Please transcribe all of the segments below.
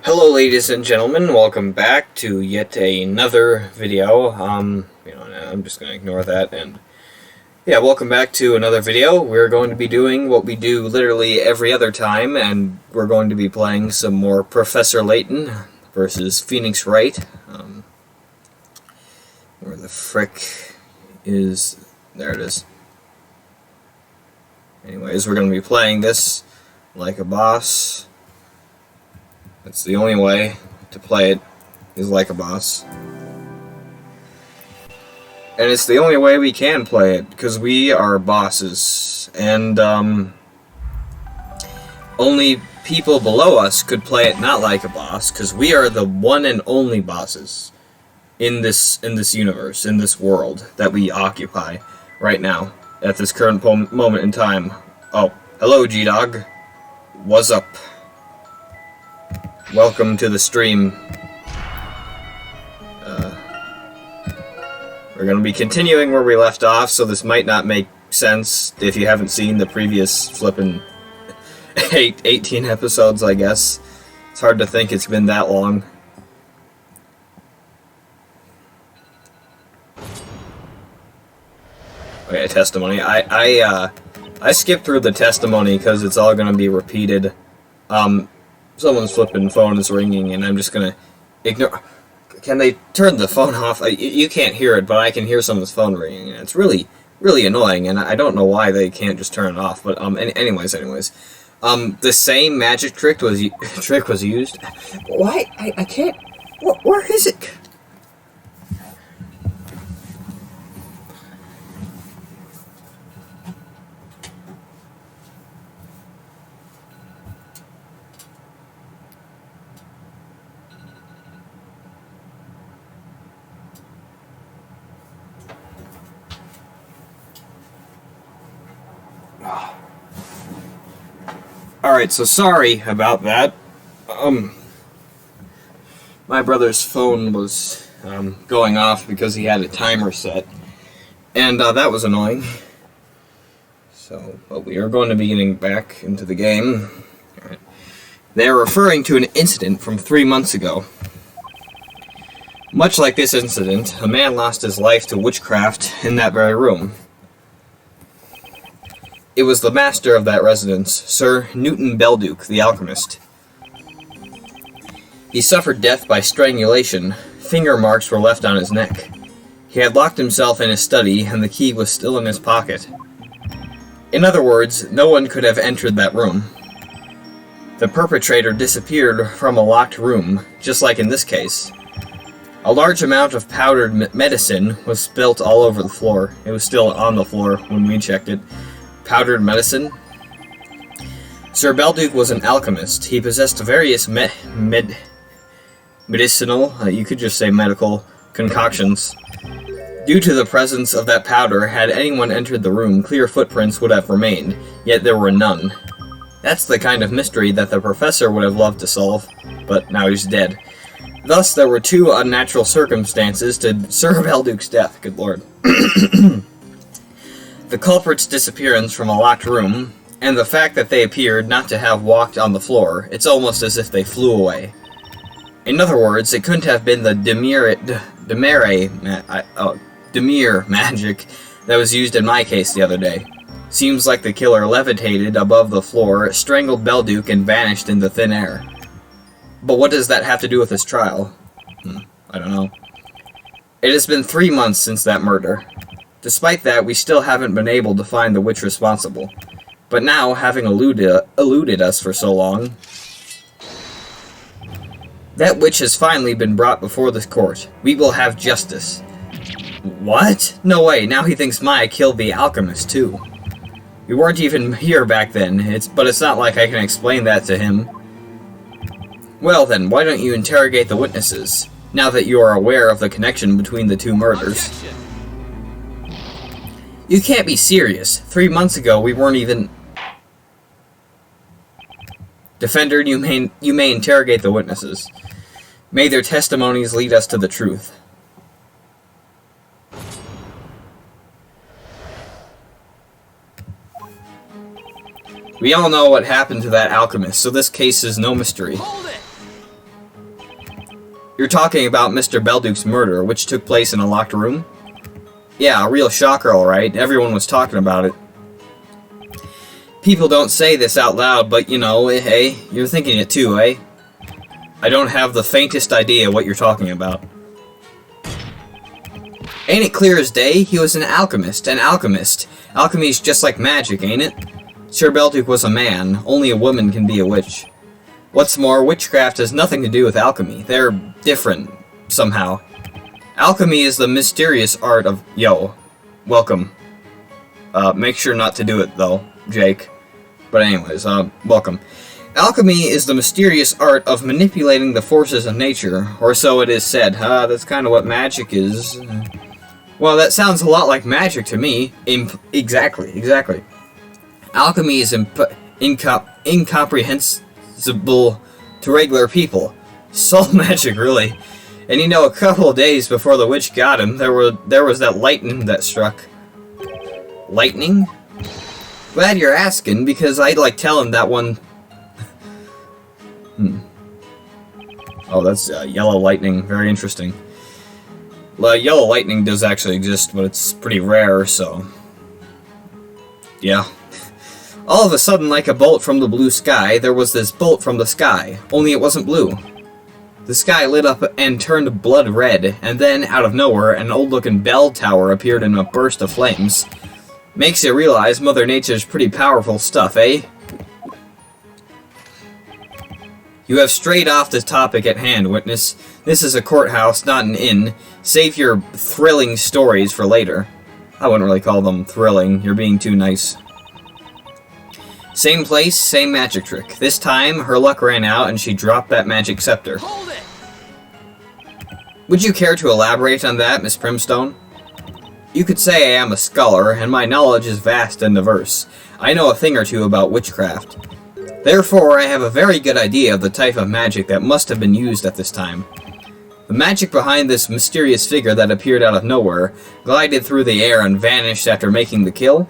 Hello, ladies and gentlemen. Welcome back to yet another video. I'm just going to ignore that. And yeah, welcome back to another video. We're going to be doing what we do literally every other time, and we're going to be playing some more Professor Layton versus Phoenix Wright. Where the frick is... There it is. Anyways, we're going to be playing this like a boss. That's the only way to play it, is like a boss. And it's the only way we can play it, because we are bosses. And, only people below us could play it not like a boss, because we are the one and only bosses in this universe, in this world that we occupy right now, at this current moment in time. Oh, hello, G-Dog. What's up? Welcome to the stream. We're going to be continuing where we left off, so this might not make sense if you haven't seen the previous flippin' 18 episodes, I guess. It's hard to think it's been that long. Okay, testimony. I skipped through the testimony because it's all going to be repeated. Someone's flipping phone is ringing, and I'm just gonna ignore. Can they turn the phone off? You can't hear it, but I can hear someone's phone ringing, and it's really, really annoying. And I don't know why they can't just turn it off. But anyways, the same magic trick was used. Why? I can't. Where is it? Alright, so sorry about that. My brother's phone was going off because he had a timer set, and that was annoying. So, but we are going to be getting back into the game. Alright. They are referring to an incident from 3 months ago. Much like this incident, a man lost his life to witchcraft in that very room. It was the master of that residence, Sir Newton Belduke, the alchemist. He suffered death by strangulation. Finger marks were left on his neck. He had locked himself in his study, and the key was still in his pocket. In other words, no one could have entered that room. The perpetrator disappeared from a locked room, just like in this case. A large amount of powdered medicine was spilt all over the floor. It was still on the floor when we checked it. Powdered medicine? Sir Belduke was an alchemist. He possessed various medicinal, you could just say medical, concoctions. Due to the presence of that powder, had anyone entered the room, clear footprints would have remained, yet there were none. That's the kind of mystery that the professor would have loved to solve, but now he's dead. Thus, there were two unnatural circumstances to Sir Belduke's death, good lord. The culprit's disappearance from a locked room, and the fact that they appeared not to have walked on the floor. It's almost as if they flew away. In other words, it couldn't have been the Demir magic that was used in my case the other day. Seems like the killer levitated above the floor, strangled Belduke, and vanished into thin air. But what does that have to do with this trial? I don't know. It has been 3 months since that murder. Despite that, we still haven't been able to find the witch responsible. But now, having eluded us for so long, that witch has finally been brought before the court. We will have justice. What? No way, now he thinks Maya killed the alchemist too. We weren't even here back then, but it's not like I can explain that to him. Well then, why don't you interrogate the witnesses, now that you are aware of the connection between the two murders? You can't be serious. 3 months ago, we weren't even... Defender, you may interrogate the witnesses. May their testimonies lead us to the truth. We all know what happened to that alchemist, so this case is no mystery. Hold it! You're talking about Mr. Belduke's murder, which took place in a locked room? Yeah, a real shocker, alright. Everyone was talking about it. People don't say this out loud, but you know, hey, you're thinking it too, eh? I don't have the faintest idea what you're talking about. Ain't it clear as day? He was an alchemist. An alchemist. Alchemy's just like magic, ain't it? Sir Belduke was a man. Only a woman can be a witch. What's more, witchcraft has nothing to do with alchemy. They're different, somehow. Alchemy is the mysterious art of... Yo, welcome. Make sure not to do it, though, Jake. But anyways, welcome. Alchemy is the mysterious art of manipulating the forces of nature, or so it is said. That's kind of what magic is. Well, that sounds a lot like magic to me. Exactly. Alchemy is incomprehensible to regular people. Soul magic, really. And you know, a couple of days before the witch got him, there was that lightning that struck. Lightning? Glad you're asking, because I'd like telling that one... Oh, that's yellow lightning. Very interesting. Yellow lightning does actually exist, but it's pretty rare, so... Yeah. All of a sudden, like a bolt from the blue sky, there was this bolt from the sky, only it wasn't blue. The sky lit up and turned blood red, and then, out of nowhere, an old-looking bell tower appeared in a burst of flames. Makes you realize Mother Nature's pretty powerful stuff, eh? You have strayed off the topic at hand, witness. This is a courthouse, not an inn. Save your thrilling stories for later. I wouldn't really call them thrilling. You're being too nice. Same place, same magic trick. This time, her luck ran out and she dropped that magic scepter. Hold it! Would you care to elaborate on that, Miss Primstone? You could say I am a scholar, and my knowledge is vast and diverse. I know a thing or two about witchcraft. Therefore, I have a very good idea of the type of magic that must have been used at this time. The magic behind this mysterious figure that appeared out of nowhere, glided through the air and vanished after making the kill?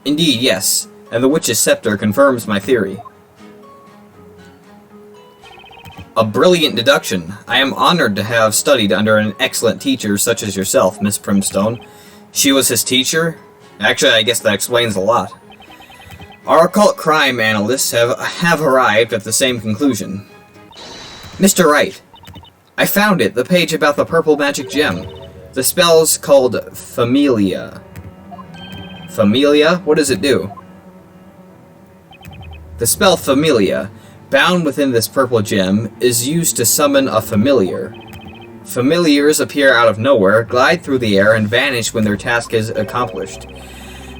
Indeed, yes, and the witch's scepter confirms my theory. A brilliant deduction. I am honored to have studied under an excellent teacher such as yourself, Miss Primstone. She was his teacher? Actually, I guess that explains a lot. Our occult crime analysts have arrived at the same conclusion. Mr. Wright, I found it, the page about the purple magic gem. The spell's called Familia. Familia? What does it do? The spell Familia, bound within this purple gem, is used to summon a familiar. Familiars appear out of nowhere, glide through the air, and vanish when their task is accomplished.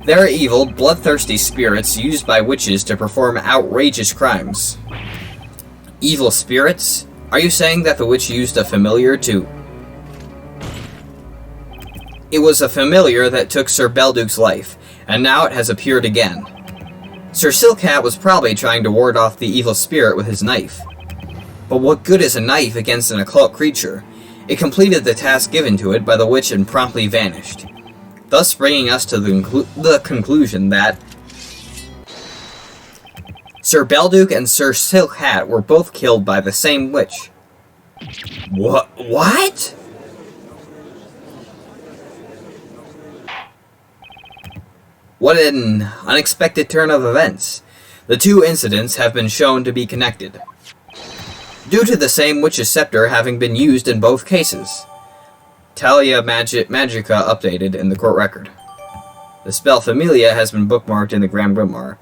They're evil, bloodthirsty spirits used by witches to perform outrageous crimes. Evil spirits? Are you saying that the witch used a familiar to... It was a familiar that took Sir Belduke's life, and now it has appeared again. Sir Silkhat was probably trying to ward off the evil spirit with his knife. But what good is a knife against an occult creature? It completed the task given to it by the witch and promptly vanished. Thus bringing us to the conclusion that Sir Belduke and Sir Silkhat were both killed by the same witch. What? What an unexpected turn of events. The two incidents have been shown to be connected, due to the same witch's scepter having been used in both cases. Talia Magica updated in the court record. The spell Familia has been bookmarked in the Grand Grimoire.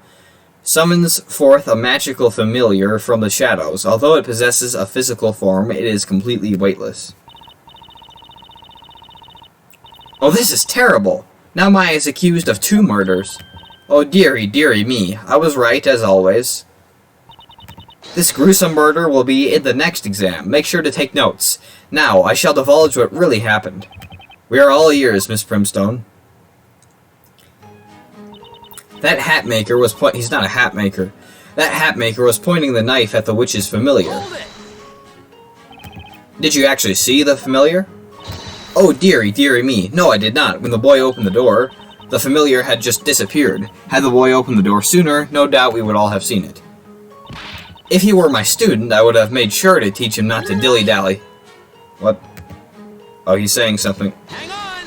Summons forth a magical familiar from the shadows. Although it possesses a physical form, it is completely weightless. Oh, this is terrible! Now Maya is accused of 2 murders. Oh dearie, dearie me, I was right as always. This gruesome murder will be in the next exam. Make sure to take notes. Now, I shall divulge what really happened. We are all ears, Miss Primstone. That hat maker was he's not a hat maker. That hat maker was pointing the knife at the witch's familiar. Did you actually see the familiar? Oh dearie, dearie me. No, I did not. When the boy opened the door, the familiar had just disappeared. Had the boy opened the door sooner, no doubt we would all have seen it. If he were my student, I would have made sure to teach him not to dilly-dally. What? Oh, he's saying something. Hang on!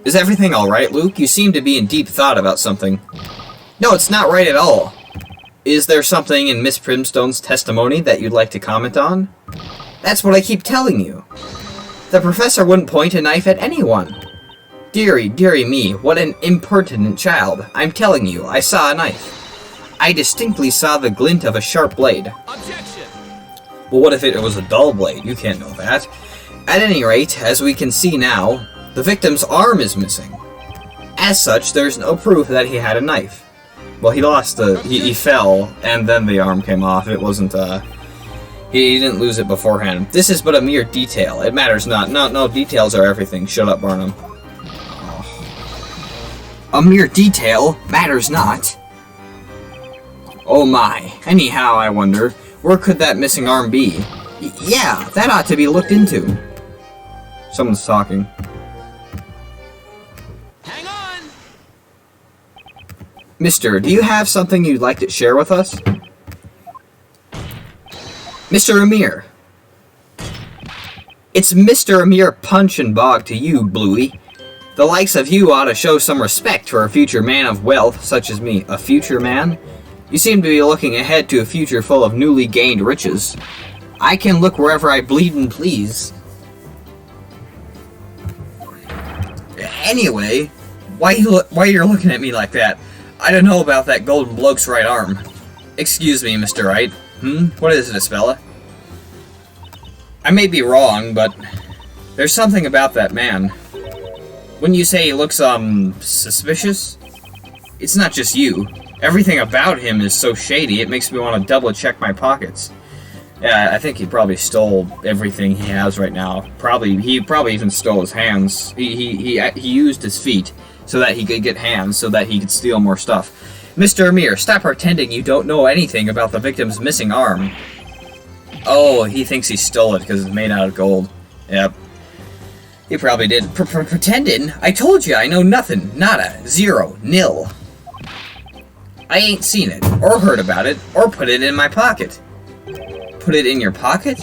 Is everything alright, Luke? You seem to be in deep thought about something. No, it's not right at all. Is there something in Miss Primstone's testimony that you'd like to comment on? That's what I keep telling you. The professor wouldn't point a knife at anyone. Dearie, dearie me, what an impertinent child. I'm telling you, I saw a knife. I distinctly saw the glint of a sharp blade. Objection! Well, what if it was a dull blade? You can't know that. At any rate, as we can see now, the victim's arm is missing. As such, there's no proof that he had a knife. Well, he lost he fell, and then the arm came off. It wasn't, he didn't lose it beforehand. This is but a mere detail. It matters not. No, details are everything. Shut up, Barnum. A mere detail matters not. Oh my. Anyhow, I wonder, where could that missing arm be? Yeah, that ought to be looked into. Someone's talking. Hang on! Mister, do you have something you'd like to share with us? Mr. Amir. It's Mr. Amir Punch and Bog to you, Bluey. The likes of you ought to show some respect for a future man of wealth such as me. A future man? You seem to be looking ahead to a future full of newly gained riches. I can look wherever I bleed and please. Anyway, why you're looking at me like that? I don't know about that golden bloke's right arm. Excuse me, Mr. Wright. What is it, Espella? I may be wrong, but there's something about that man. Wouldn't you say he looks, suspicious? It's not just you. Everything about him is so shady, it makes me want to double-check my pockets. Yeah, I think he probably stole everything he has right now. He probably even stole his hands. He used his feet so that he could get hands, so that he could steal more stuff. Mr. Amir, stop pretending you don't know anything about the victim's missing arm. Oh, he thinks he stole it because it's made out of gold. Yep. He probably did. Pretending? I told you I know nothing. Nada. Zero. Nil. I ain't seen it, or heard about it, or put it in my pocket. Put it in your pocket?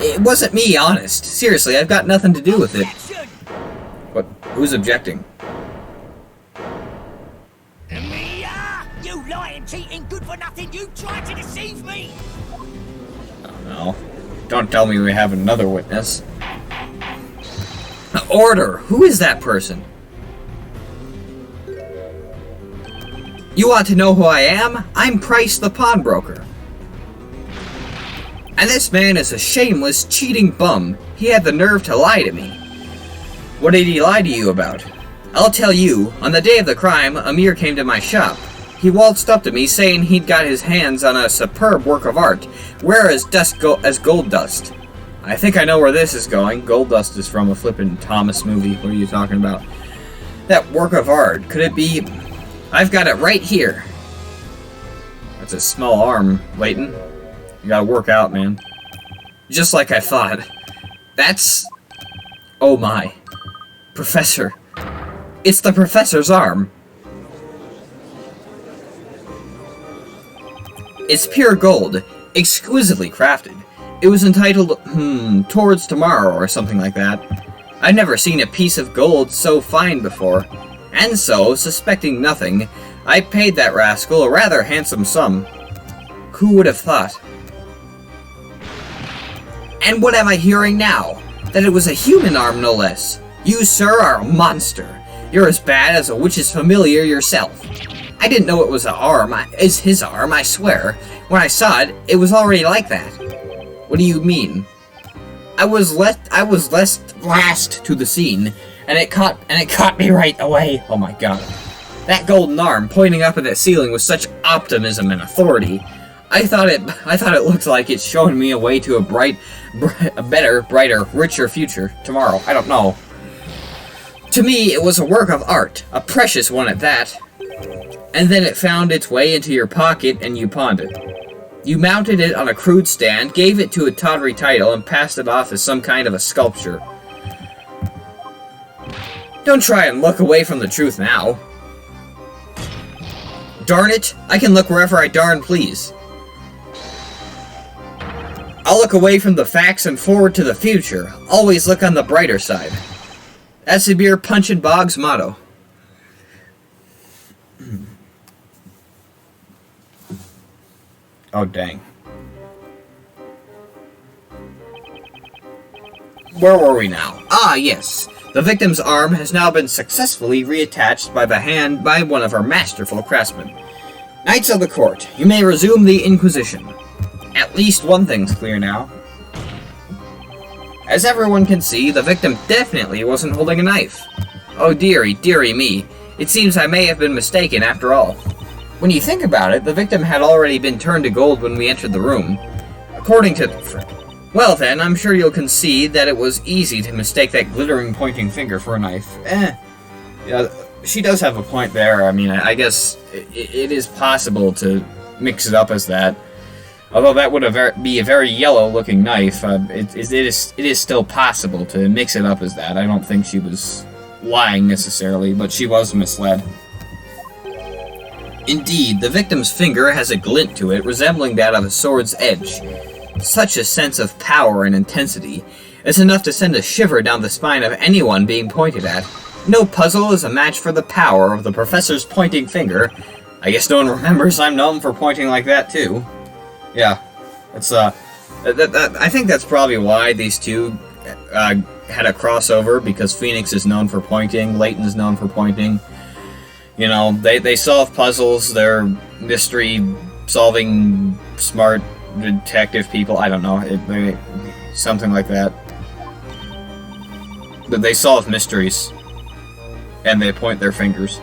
It wasn't me, honest. Seriously, I've got nothing to do with it. What? Who's objecting? Mia! You lying, cheating, good for nothing! You tried to deceive me! Oh no. Don't tell me we have another witness. Order! Who is that person? You want to know who I am? I'm Price the pawnbroker. And this man is a shameless, cheating bum. He had the nerve to lie to me. What did he lie to you about? I'll tell you. On the day of the crime, Amir came to my shop. He waltzed up to me saying he'd got his hands on a superb work of art, rare as gold dust. I think I know where this is going. Gold dust is from a flippin' Thomas movie. What are you talking about? That work of art. Could it be... I've got it right here. That's a small arm, Layton. You gotta work out, man. Just like I thought. That's... Oh my. Professor. It's the professor's arm. It's pure gold. Exquisitely crafted. It was entitled, Towards Tomorrow, or something like that. I've never seen a piece of gold so fine before. And so, suspecting nothing, I paid that rascal a rather handsome sum. Who would have thought? And what am I hearing now? That it was a human arm, no less. You, sir, are a monster. You're as bad as a witch's familiar yourself. I didn't know it was an arm. It's his arm, I swear. When I saw it, it was already like that. What do you mean? I was last to the scene, and it caught me right away. Oh my god. That golden arm pointing up at that ceiling with such optimism and authority. I thought it looked like it's showing me a way to a better, brighter, richer future tomorrow. I don't know. To me, it was a work of art, a precious one at that. And then it found its way into your pocket and you pawned it. You mounted it on a crude stand, gave it to a tawdry title, and passed it off as some kind of a sculpture. Don't try and look away from the truth now. Darn it, I can look wherever I darn please. I'll look away from the facts and forward to the future. Always look on the brighter side. That's the beer Punch and Bog's motto. Oh, dang. Where were we now? Ah, yes. The victim's arm has now been successfully reattached by one of our masterful craftsmen. Knights of the court, you may resume the Inquisition. At least one thing's clear now. As everyone can see, the victim definitely wasn't holding a knife. Oh dearie, dearie me. It seems I may have been mistaken after all. When you think about it, the victim had already been turned to gold when we entered the room. According to... Well then, I'm sure you'll concede that it was easy to mistake that glittering pointing finger for a knife. Yeah, she does have a point there. I mean, I guess it is possible to mix it up as that. Although that would be a very yellow-looking knife, it is still possible to mix it up as that. I don't think she was lying necessarily, but she was misled. Indeed, the victim's finger has a glint to it resembling that of a sword's edge. Such a sense of power and intensity is enough to send a shiver down the spine of anyone being pointed at. No puzzle is a match for the power of the professor's pointing finger. I guess no one remembers I'm known for pointing like that too. Yeah, it's I think that's probably why these two had a crossover, because Phoenix is known for pointing, Layton is known for pointing. You know, they solve puzzles, they're mystery-solving, smart detective people, I don't know, something like that. But they solve mysteries, and they point their fingers.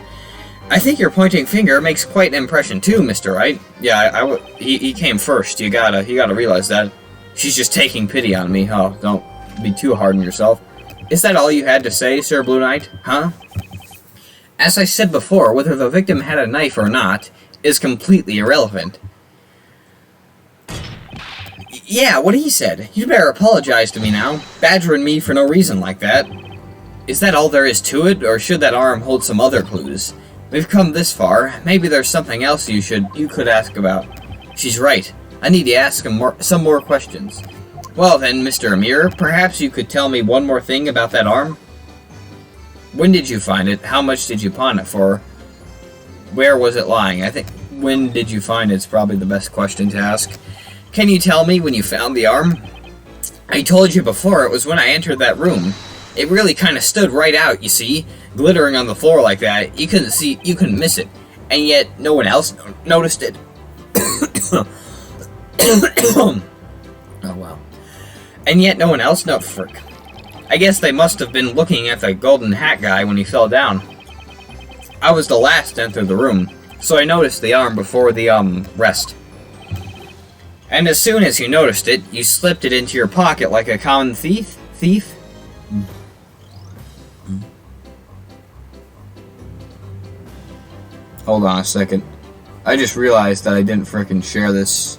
I think your pointing finger makes quite an impression too, Mr. Wright. Yeah, he came first, you gotta realize that. She's just taking pity on me, oh, don't be too hard on yourself. Is that all you had to say, Sir Blue Knight, huh? As I said before, whether the victim had a knife or not is completely irrelevant. Yeah, what he said. You better apologize to me now, badgering me for no reason like that. Is that all there is to it, or should that arm hold some other clues? We've come this far, maybe there's something else you could ask about. She's right. I need to ask him some more questions. Well then, Mr. Amir, perhaps you could tell me one more thing about that arm? When did you find it? How much did you pawn it for? Where was it lying? I think, when did you find it's probably the best question to ask. Can you tell me when you found the arm? I told you before, it was when I entered that room. It really kind of stood right out, you see, glittering on the floor like that. You couldn't miss it, and yet no one else noticed it. Oh wow. And yet no one else frick. I guess they must have been looking at the golden hat guy when he fell down. I was the last to enter the room, so I noticed the arm before the rest. And as soon as you noticed it, you slipped it into your pocket like a common thief? Hold on a second. I just realized that I didn't frickin' share this.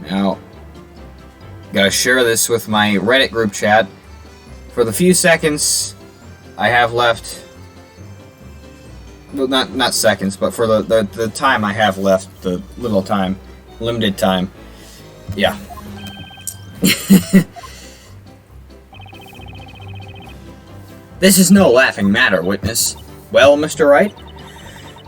Now, gotta share this with my Reddit group chat. For the few seconds I have left, well, not seconds, but for the time I have left, the little time, limited time, yeah. This is no laughing matter, witness. Well, Mr. Wright?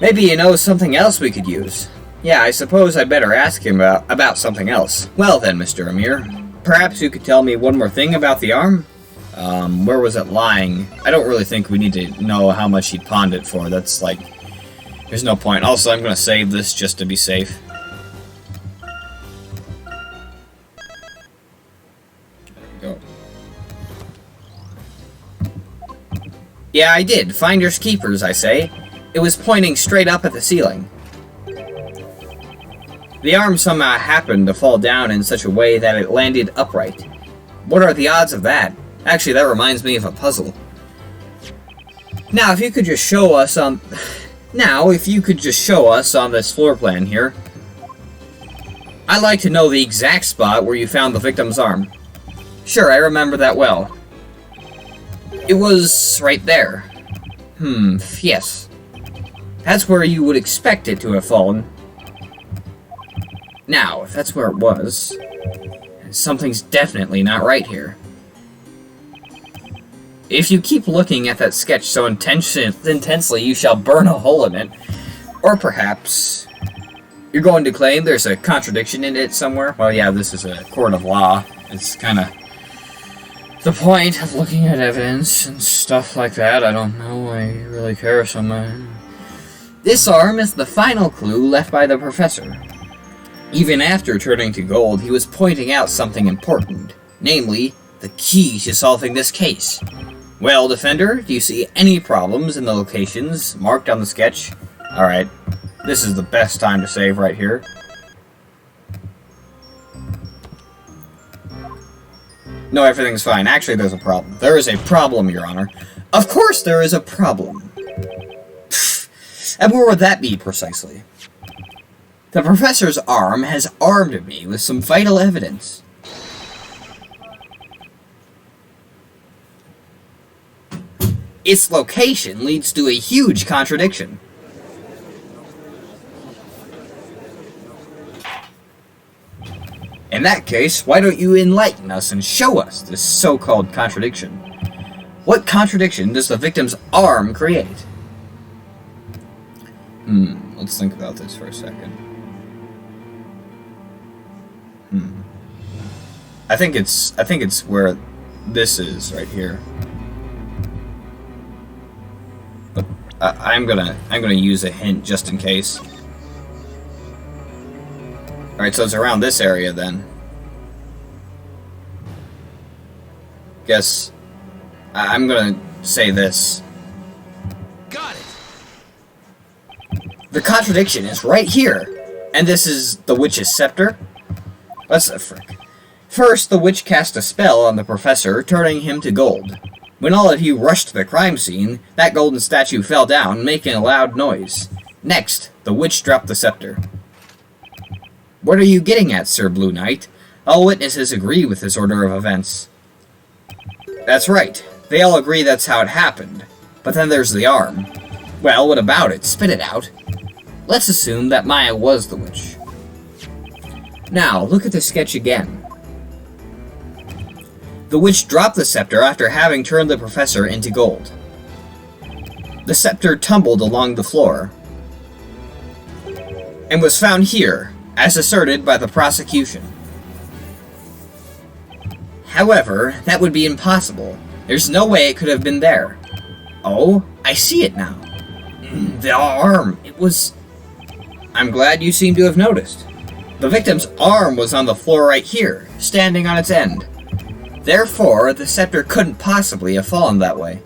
Maybe you know something else we could use. Yeah, I suppose I'd better ask him about something else. Well then, Mr. Amir, perhaps you could tell me one more thing about the arm? Where was it lying? I don't really think we need to know how much he pawned it for. That's like, there's no point. Also, I'm gonna save this just to be safe. There we go. Yeah, I did. Finders keepers, I say. It was pointing straight up at the ceiling. The arm somehow happened to fall down in such a way that it landed upright. What are the odds of that? Actually, that reminds me of a puzzle. Now, if you could just show us on... this floor plan here. I'd like to know the exact spot where you found the victim's arm. Sure, I remember that well. It was right there. Yes. That's where you would expect it to have fallen. Now, if that's where it was, something's definitely not right here. If you keep looking at that sketch so intensely, you shall burn a hole in it. Or perhaps you're going to claim there's a contradiction in it somewhere. Well, yeah, this is a court of law. It's kind of the point of looking at evidence and stuff like that. I don't know why you really care so much. This arm is the final clue left by the professor. Even after turning to gold, he was pointing out something important, namely, the key to solving this case. Well, Defender, do you see any problems in the locations marked on the sketch? Alright, this is the best time to save right here. No, everything's fine. Actually, there's a problem. There is a problem, Your Honor. Of course there is a problem. And where would that be, precisely? The professor's arm has armed me with some vital evidence. Its location leads to a huge contradiction. In that case, why don't you enlighten us and show us this so-called contradiction? What contradiction does the victim's arm create? Let's think about this for a second. I think it's where this is right here. But I'm gonna use a hint just in case. Alright, so it's around this area then. Guess I'm gonna say this. Got it. The contradiction is right here. And this is the witch's scepter? What's the frick? First, the witch cast a spell on the professor, turning him to gold. When all of you rushed to the crime scene, that golden statue fell down, making a loud noise. Next, the witch dropped the scepter. What are you getting at, Sir Blue Knight? All witnesses agree with this order of events. That's right. They all agree that's how it happened. But then there's the arm. Well, what about it? Spit it out. Let's assume that Maya was the witch. Now, look at the sketch again. The witch dropped the scepter after having turned the professor into gold. The scepter tumbled along the floor and was found here, as asserted by the prosecution. However, that would be impossible. There's no way it could have been there. Oh, I see it now. The arm, it was... I'm glad you seem to have noticed. The victim's arm was on the floor right here, standing on its end. Therefore, the scepter couldn't possibly have fallen that way.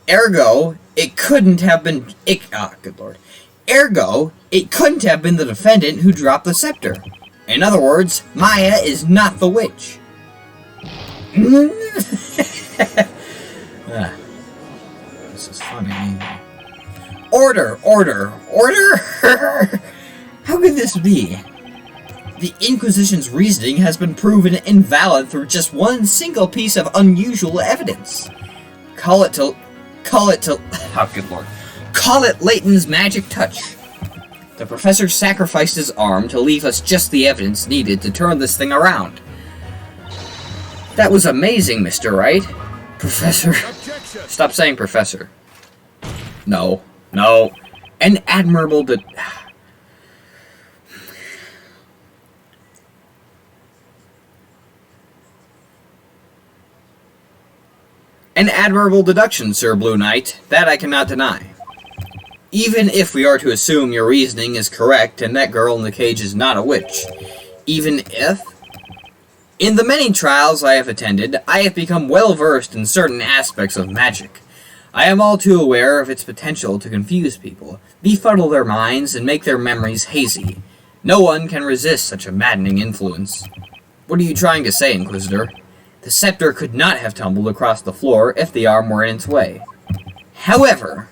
Ergo, it couldn't have been... good lord. Ergo, it couldn't have been the defendant who dropped the scepter. In other words, Maya is not the witch. This is funny. Order! Order! Order! How could this be? The Inquisition's reasoning has been proven invalid through just one single piece of unusual evidence. Call it, oh good lord. Call it Layton's magic touch. The professor sacrificed his arm to leave us just the evidence needed to turn this thing around. That was amazing, Mr. Wright. Professor. Objection. Stop saying professor. No. No. An admirable An admirable deduction, Sir Blue Knight. That I cannot deny. Even if we are to assume your reasoning is correct and that girl in the cage is not a witch. Even if... In the many trials I have attended, I have become well versed in certain aspects of magic. I am all too aware of its potential to confuse people, befuddle their minds, and make their memories hazy. No one can resist such a maddening influence. What are you trying to say, Inquisitor? The scepter could not have tumbled across the floor if the arm were in its way. However,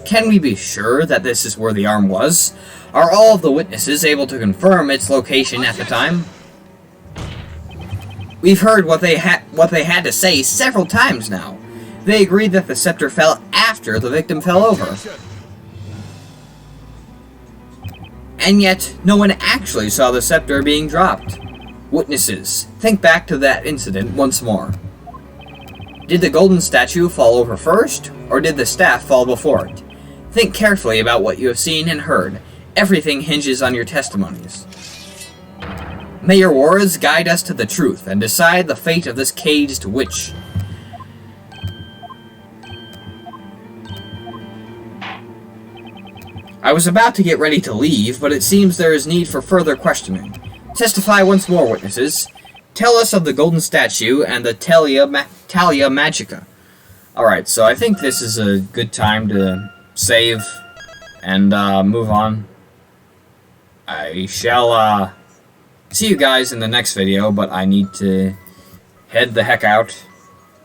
can we be sure that this is where the arm was? Are all of the witnesses able to confirm its location at the time? We've heard what they had to say several times now. They agreed that the scepter fell after the victim fell over. And yet, no one actually saw the scepter being dropped. Witnesses, think back to that incident once more. Did the golden statue fall over first, or did the staff fall before it? Think carefully about what you have seen and heard. Everything hinges on your testimonies. May your words guide us to the truth and decide the fate of this caged witch. I was about to get ready to leave, but it seems there is need for further questioning. Testify once more, witnesses. Tell us of the golden statue and the Talia Magica. Alright, so I think this is a good time to save and move on. I shall see you guys in the next video, but I need to head the heck out.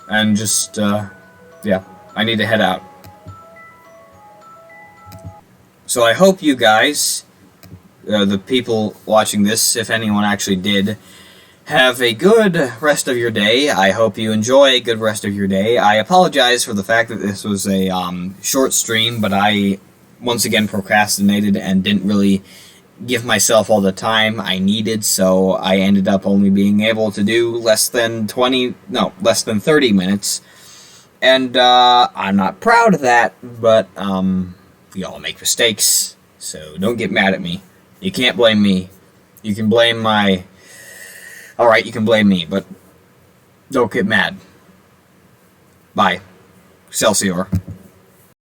And just, yeah, I need to head out. So I hope you guys, the people watching this, if anyone actually did, have a good rest of your day. I hope you enjoy a good rest of your day. I apologize for the fact that this was a short stream, but I once again procrastinated and didn't really give myself all the time I needed, so I ended up only being able to do less than 30 minutes. And I'm not proud of that, but we all make mistakes, so don't get mad at me. You can't blame me. You can blame my... Alright, you can blame me, but don't get mad. Bye. Excelsior.